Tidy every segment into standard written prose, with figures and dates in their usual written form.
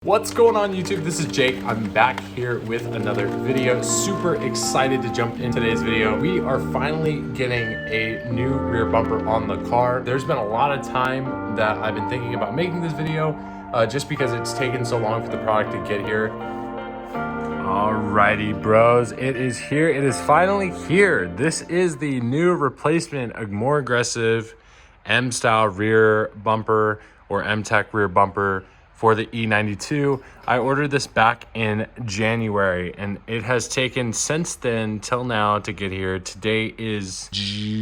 What's going on YouTube? This is Jake. I'm back here with another video. Super excited to jump in today's video. We are finally getting a new rear bumper on the car. There's been a lot of time that I've been thinking about making this video just because it's taken so long for the product to get here. Alrighty bros, it is here. It is finally here. This is the new replacement, a more aggressive M-style rear bumper or Mtech rear bumper for the E92. I ordered this back in January and it has taken since then till now to get here. Today is June.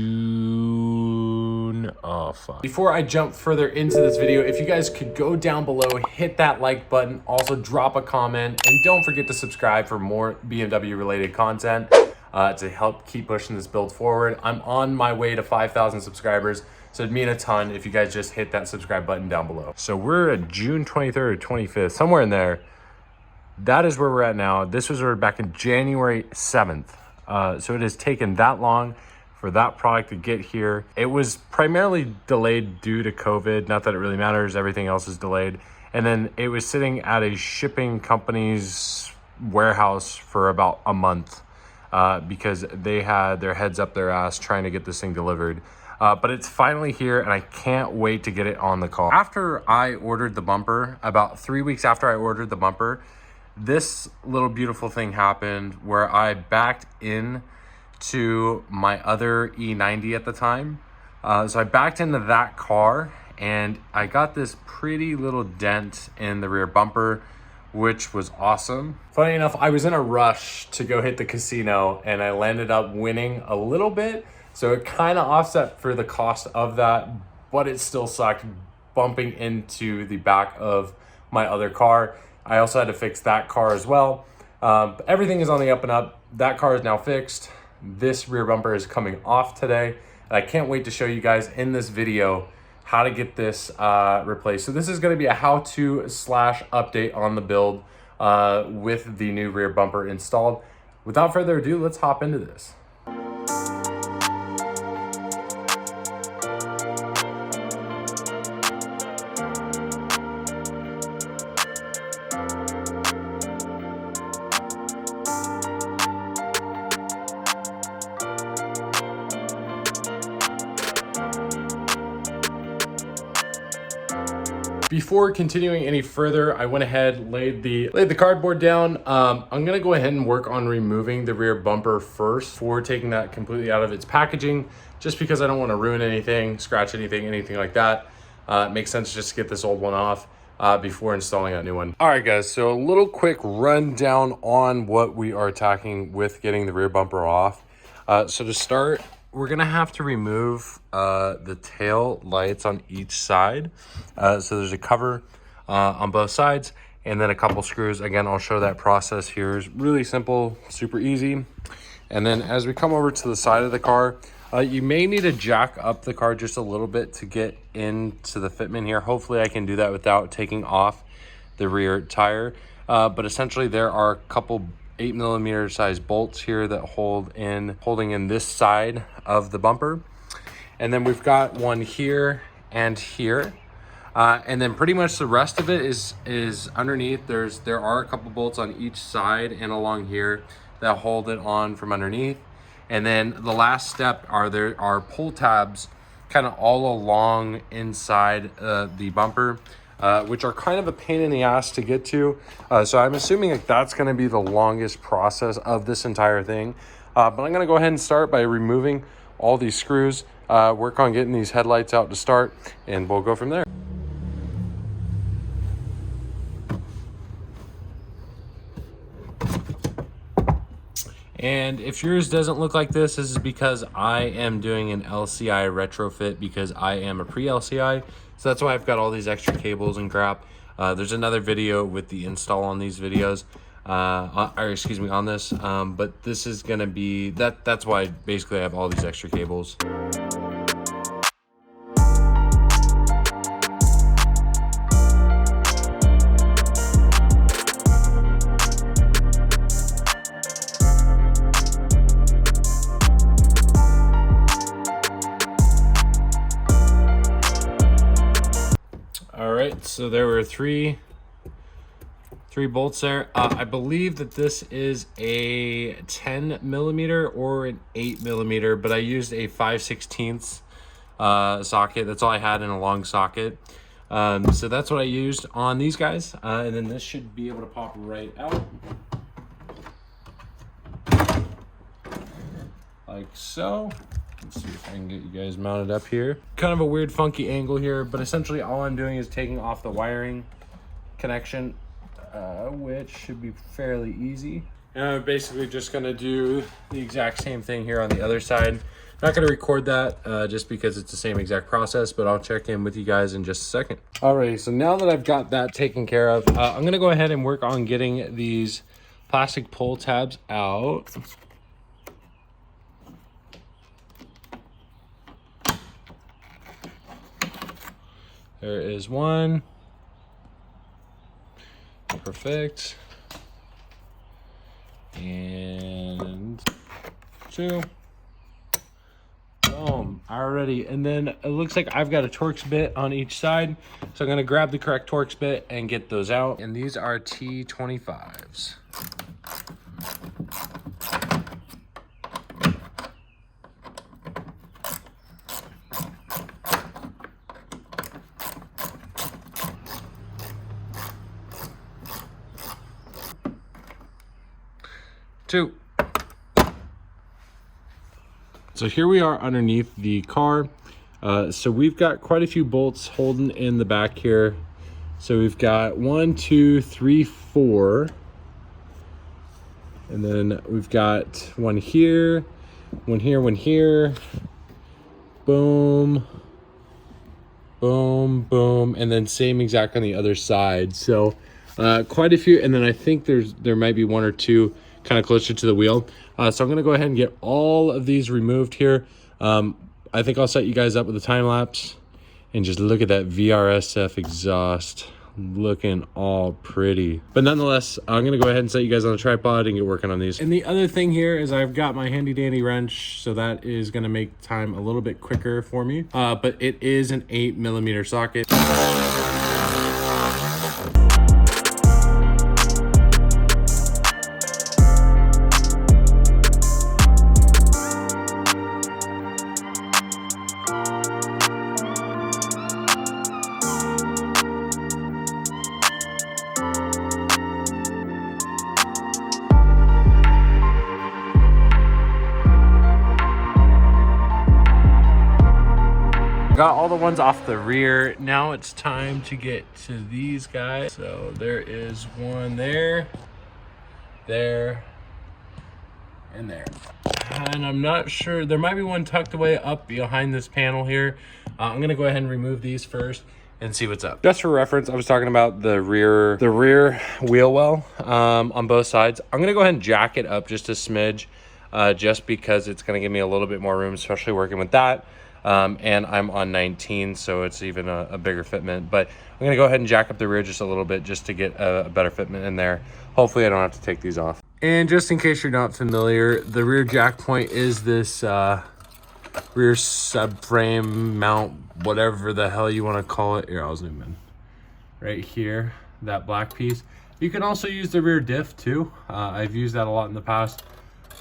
Oh fuck. Before I jump further into this video, if you guys could go down below, hit that like button, also drop a comment, and don't forget to subscribe for more BMW related content to help keep pushing this build forward. I'm on my way to 5,000 subscribers. So it'd mean a ton if you guys just hit that subscribe button down below. So we're at June 23rd or 25th, somewhere in there. That is where we're at now. This was ordered back in January 7th. So it has taken that long for that product to get here. It was primarily delayed due to COVID. Not that it really matters, everything else is delayed. And then it was sitting at a shipping company's warehouse for about a month because they had their heads up their ass trying to get this thing delivered. But it's finally here and I can't wait to get it on the car. After I ordered the bumper, about 3 weeks after I ordered the bumper, this little beautiful thing happened where I backed in to my other E90 at the time. So I backed into that car and I got this pretty little dent in the rear bumper, which was awesome. Funny enough, I was in a rush to go hit the casino and I landed up winning a little bit. So it kind of offset for the cost of that, but it still sucked bumping into the back of my other car. I also had to fix that car as well. But everything is on the up and up. That car is now fixed. This rear bumper is coming off today. And I can't wait to show you guys in this video how to get this replaced. So this is gonna be a how-to / update on the build with the new rear bumper installed. Without further ado, let's hop into this. Before continuing any further, I went ahead, laid the cardboard down. I'm gonna go ahead and work on removing the rear bumper first before taking that completely out of its packaging, just because I don't want to ruin anything, scratch anything like that. It makes sense just to get this old one off before installing a new one. All right, guys, so a little quick rundown on what we are attacking with getting the rear bumper off. So to start, we're gonna have to remove the tail lights on each side. So there's a cover on both sides and then a couple screws. Again, I'll show that process here. It's really simple, super easy. And then as we come over to the side of the car, you may need to jack up the car just a little bit to get into the fitment here. Hopefully I can do that without taking off the rear tire. But essentially there are a couple 8mm size bolts here that holding in this side of the bumper. And then we've got one here and here. And then pretty much the rest of it is underneath. There are a couple bolts on each side and along here that hold it on from underneath. And then the last step there are pull tabs kind of all along inside the bumper. Which are kind of a pain in the ass to get to. So I'm assuming that that's gonna be the longest process of this entire thing. But I'm gonna go ahead and start by removing all these screws, work on getting these headlights out to start, and we'll go from there. And if yours doesn't look like this is because I am doing an LCI retrofit because I am a pre-LCI. So that's why I've got all these extra cables and crap. There's another video with the install on these videos, on this. But this is gonna be, that's why basically I have all these extra cables. All right, so there were three 3 bolts there. I believe that this is a 10 millimeter or an 8 millimeter, but I used a 5/16 socket. That's all I had in a long socket. So that's what I used on these guys. And then this should be able to pop right out. Like so. Let's see if I can get you guys mounted up here. Kind of a weird funky angle here, but essentially all I'm doing is taking off the wiring connection, which should be fairly easy. And I'm basically just gonna do the exact same thing here on the other side. Not gonna record that just because it's the same exact process, but I'll check in with you guys in just a second. Alrighty, so now that I've got that taken care of, I'm gonna go ahead and work on getting these plastic pull tabs out. There is one. Perfect. And 2. Boom. Alrighty. And then it looks like I've got a Torx bit on each side. So I'm going to grab the correct Torx bit and get those out. And these are T25s. Two. So here we are underneath the car. So we've got quite a few bolts holding in the back here. So we've got 1, 2, 3, 4. And then we've got one here, one here, one here. Boom. Boom, boom. And then same exact on the other side. So quite a few. And then I think there might be 1 or 2 kind of closer to the wheel. So I'm gonna go ahead and get all of these removed here. I think I'll set you guys up with a time lapse and just look at that VRSF exhaust looking all pretty. But nonetheless, I'm gonna go ahead and set you guys on a tripod and get working on these. And the other thing here is I've got my handy dandy wrench, so that is gonna make time a little bit quicker for me. But it is an 8 millimeter socket. Got all the ones off the rear. Now it's time to get to these guys. So there is one there, there, and there. And I'm not sure, there might be one tucked away up behind this panel here. I'm gonna go ahead and remove these first and see what's up. Just for reference, I was talking about the rear wheel well on both sides. I'm gonna go ahead and jack it up just a smidge, just because it's gonna give me a little bit more room, especially working with that. And I'm on 19, so it's even a bigger fitment. But I'm gonna go ahead and jack up the rear just a little bit just to get a better fitment in there. Hopefully I don't have to take these off. And just in case you're not familiar, the rear jack point is this rear subframe mount, whatever the hell you want to call it. Here, I'll zoom in. Right here, that black piece. You can also use the rear diff too. I've used that a lot in the past,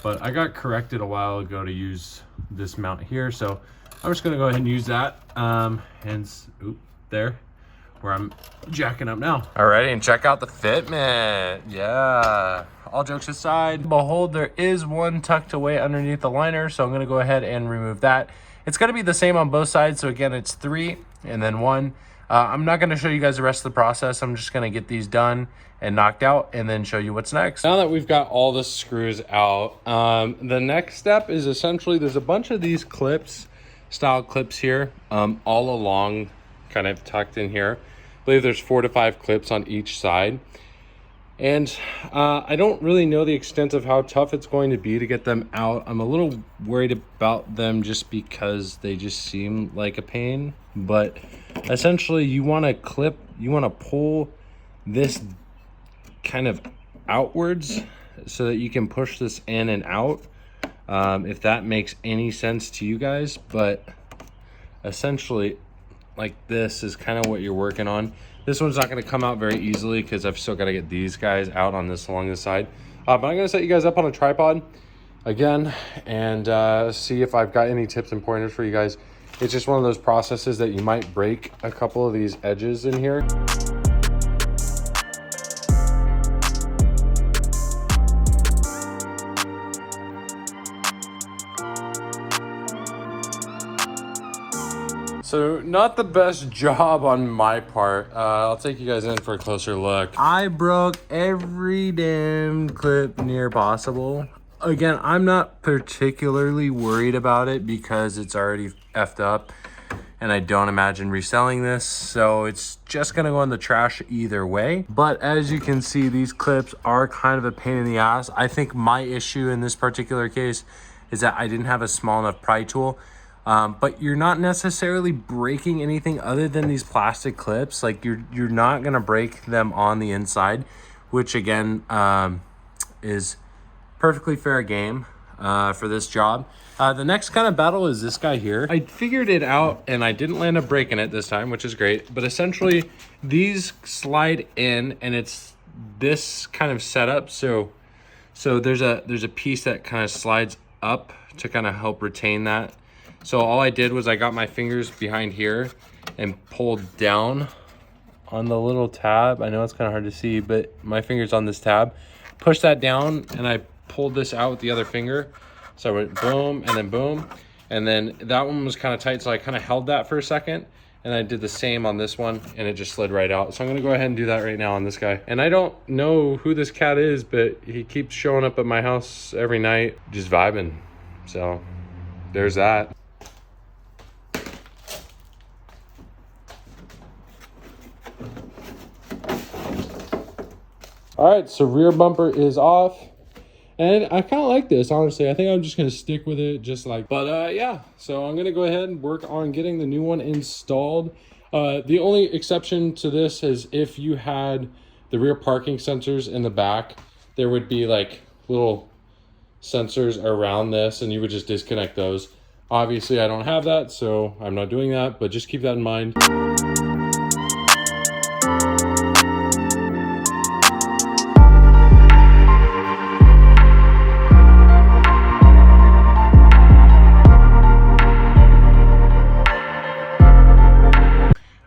but I got corrected a while ago to use this mount here, so I'm just gonna go ahead and use that. There, where I'm jacking up now. Alrighty, and check out the fitment. Yeah, all jokes aside, behold, there is one tucked away underneath the liner, so I'm gonna go ahead and remove that. It's gonna be the same on both sides, so again, it's 3 and then 1. I'm not gonna show you guys the rest of the process. I'm just gonna get these done and knocked out and then show you what's next. Now that we've got all the screws out, the next step is essentially, there's a bunch of these style clips here, all along, kind of tucked in here. I believe there's 4 to 5 clips on each side. And I don't really know the extent of how tough it's going to be to get them out. I'm a little worried about them just because they just seem like a pain. But essentially you want to pull this kind of outwards so that you can push this in and out, if that makes any sense to you guys. But essentially like this is kind of what you're working on. This one's not going to come out very easily because I've still got to get these guys out on this along the side. But I'm going to set you guys up on a tripod again and see if I've got any tips and pointers for you guys. It's just one of those processes that you might break a couple of these edges in here. So not the best job on my part. I'll take you guys in for a closer look. I broke every damn clip near possible. Again, I'm not particularly worried about it because it's already effed up and I don't imagine reselling this. So it's just gonna go in the trash either way. But as you can see, these clips are kind of a pain in the ass. I think my issue in this particular case is that I didn't have a small enough pry tool. But you're not necessarily breaking anything other than these plastic clips. Like you're not gonna break them on the inside, which again is perfectly fair game for this job. The next kind of battle is this guy here. I figured it out and I didn't land up breaking it this time, which is great. But essentially these slide in and it's this kind of setup. So there's a piece that kind of slides up to kind of help retain that. So all I did was I got my fingers behind here and pulled down on the little tab. I know it's kind of hard to see, but my finger's on this tab. Push that down and I pulled this out with the other finger. So I went boom and then boom. And then that one was kind of tight, so I kind of held that for a second. And I did the same on this one and it just slid right out. So I'm gonna go ahead and do that right now on this guy. And I don't know who this cat is, but he keeps showing up at my house every night, just vibing. So there's that. All right, so rear bumper is off. And I kind of like this, honestly. I think I'm just going to stick with it just like, but yeah. So I'm going to go ahead and work on getting the new one installed. The only exception to this is if you had the rear parking sensors in the back, there would be like little sensors around this and you would just disconnect those. Obviously, I don't have that, so I'm not doing that, but just keep that in mind.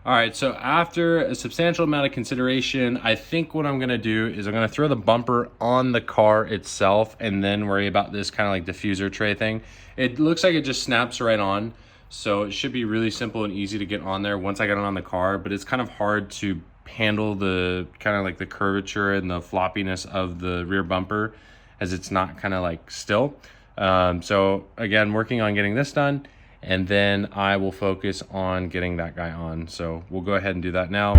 All right, so after a substantial amount of consideration, I think what I'm gonna do is I'm gonna throw the bumper on the car itself and then worry about this kind of like diffuser tray thing. It looks like it just snaps right on, so it should be really simple and easy to get on there once I get it on the car, but it's kind of hard to handle the kind of like the curvature and the floppiness of the rear bumper as it's not kind of like still. So again, working on getting this done. And then I will focus on getting that guy on. So we'll go ahead and do that now.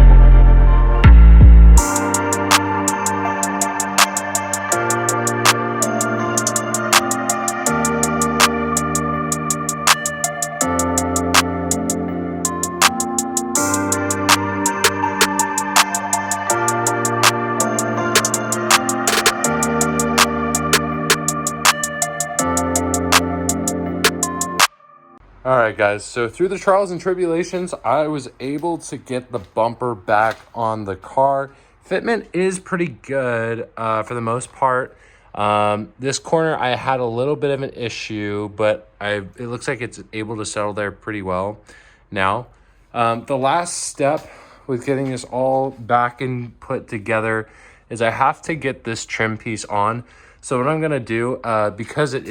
All right, guys, so through the trials and tribulations, I was able to get the bumper back on the car. Fitment is pretty good for the most part. This corner, I had a little bit of an issue, but it looks like it's able to settle there pretty well now. The last step with getting this all back and put together is I have to get this trim piece on. So what I'm gonna do, because it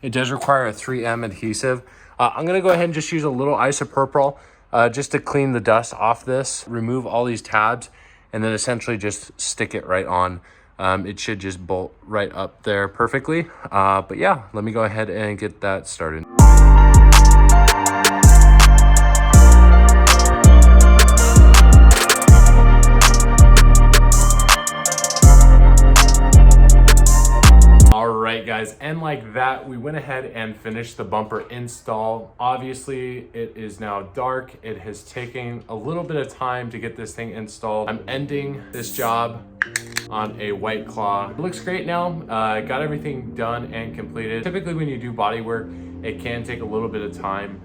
does require a 3M adhesive. I'm gonna go ahead and just use a little isopropyl just to clean the dust off this, remove all these tabs, and then essentially just stick it right on. It should just bolt right up there perfectly. But yeah, let me go ahead and get that started. Alright guys, and like that, we went ahead and finished the bumper install. Obviously, it is now dark. It has taken a little bit of time to get this thing installed. I'm ending this job on a White Claw. It looks great now. Got everything done and completed. Typically when you do body work, it can take a little bit of time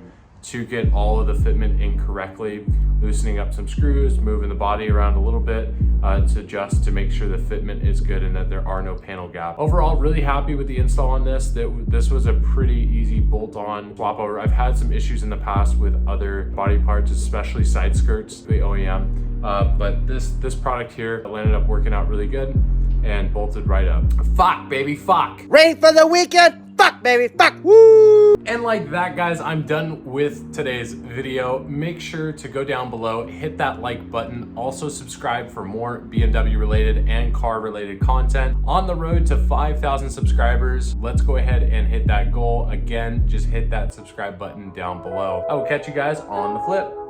to get all of the fitment in correctly, loosening up some screws, moving the body around a little bit to make sure the fitment is good and that there are no panel gaps. Overall, really happy with the install on this. This was a pretty easy bolt-on swap over. I've had some issues in the past with other body parts, especially side skirts, the OEM, but this product here ended up working out really good and bolted right up. Fuck, baby, fuck. Ready for the weekend? Fuck, baby, fuck, woo! And like that, guys, I'm done with today's video. Make sure to go down below, hit that like button. Also subscribe for more BMW related and car related content. On the road to 5,000 subscribers, let's go ahead and hit that goal. Again, just hit that subscribe button down below. I will catch you guys on the flip.